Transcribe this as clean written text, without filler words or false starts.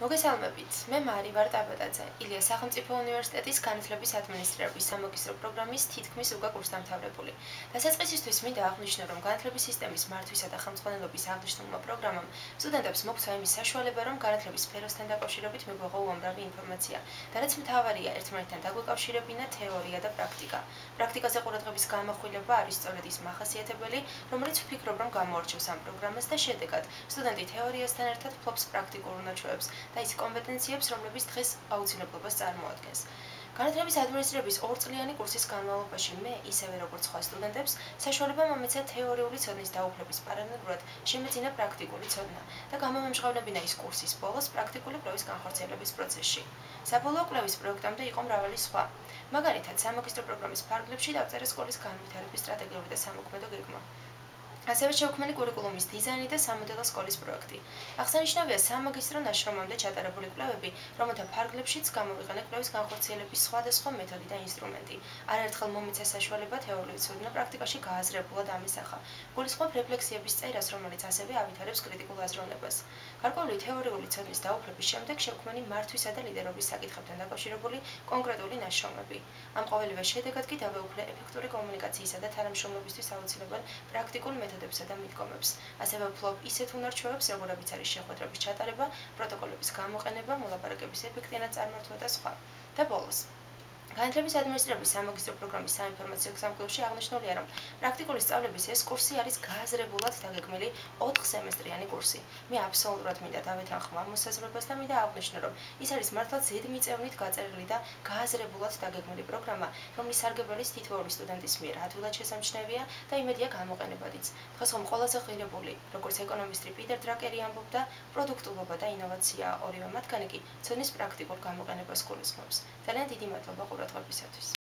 მოგესალმებით. მე მარი ვარ ტაბატაძე, ილიას სახელმწიფო უნივერსიტეტის განათლების ადმინისტრირების სამაგისტრო პროგრამის თითქმის უკვე კურსდამთავრებული. დასაწყისისთვის მინდა აღვნიშნო, რომ განათლების სისტემის მართვისა და ხელმძღვანელობის აღნიშნულმა პროგრამამ სტუდენტებს მოგცა იმის საშუალება, რომ განათლების სფეროსთან დაკავშირებით მიგვეღო უამრავი ინფორმაცია და რაც მთავარია, ერთმანეთთან დაგვეკავშირებინა თეორია და პრაქტიკა. პრაქტიკაზე ყურადღების გამახვილება არის სწორედ ის მახასიათებელი, რომელიც ვფიქრობ, რომ გამოარჩევს ამ პროგრამას და შედეგად სტუდენტი თეორიასთან ერთად ფლობს პრაქტიკულ უნარჩვევებს და ის კომპეტენციებს, რომლებიც დღეს აუცილებლობას წარმოადგენს. განათლების ადმინისტრირების ორწლიანი კურსის განმავლობაში მე, ისევე როგორც სხვა სტუდენტებს, საშუალება მომეცა თეორიული ცოდნის დაუფლების პარალელურად შემეძინა პრაქტიკული ცოდნა და გამომემჟღავნებინა ის კურსის ბოლოს პრაქტიკული კვლევის განხორციელების პროცესში. საბოლოო კვლევის პროექტამდე იყო მრავალი სხვა. მაგალითად, სამაგისტრო პროგრამის ფარგლებში დავწერე სკოლის განვითარების სტრატეგიული და სამოქმედო გეგმა. ასევე შევქმნი კურიკულუმის დიზაინი და სამოდელო სკოლის პროექტი. აღსანიშნავია სამაგისტრო ნაშრომამდე ჩატარებული კვლევები, რომელთა ფარგლებშიც გამოვიყენე კვლევის განხორციელების სხვადასხვა მეთოდი და ინსტრუმენტი. არაერთხელ მომეცა საშუალება თეორიული ცოდნა პრაქტიკაში გააზრებულად ამისახა. გულისხმობ რეფლექსიების წერას, რომელიც ასევე ავითარებს კრიტიკულ აზროვნებას. გარკვეული თეორიული ცოდნის დაუფლების შემდეგ შევქმნი მართვისა და ლიდერობის საკითხებთან დაკავშირებული კონკრეტული ნაშრომები. ამ ყოველივე შედეგად კი დავეუფლე ეფექტური კომუნიკაციისა და თანამშრომლობისთვის აუცილებელ პრაქტიკულ მეთოდებსა და მიდგომებს. ასევე ვფლობ ისეთ უნარჩვევებს, როგორებიც არის შეხვედრების ჩატარება, პროტოკოლების გამოყენება, მოლაპარაკების ეფექტიანად წარმართვა და სხვა. და ბოლოს. განათლების ადმინისტრირების სამაგისტრო პროგრამის საინფორმაციო გზამკვლევში აღნიშნულია, რომ პრაქტიკული სწავლების ეს კურსი არის გააზრებულად დაგეგმილი 4 სემესტრიანი კურსი. მე აბსოლუტურად მინდა დავეთანხმო ამ მოსაზრებას და მინდა აღვნიშნო, რომ ის არის მართლაც ზედმიწევნით გაწერილი და გააზრებულად დაგეგმილი პროგრამა, რომლის სარგებელიც თითოეული სტუდენტის მიერ ადვილად შესამჩნევია და იმედია გამოყენებადიც. დღეს ხომ ყველაზე ღირებული, როგორც ეკონომისტრი პიტერ დრაკერი ამბობდა, პროდუქტულობა და ინოვაცია ორივე მათგანი კი ცოდნის პრაქტიკულ გამოყენებას გულისხმობს. ძალიან დიდი მადლობა ყურადღებისათვის.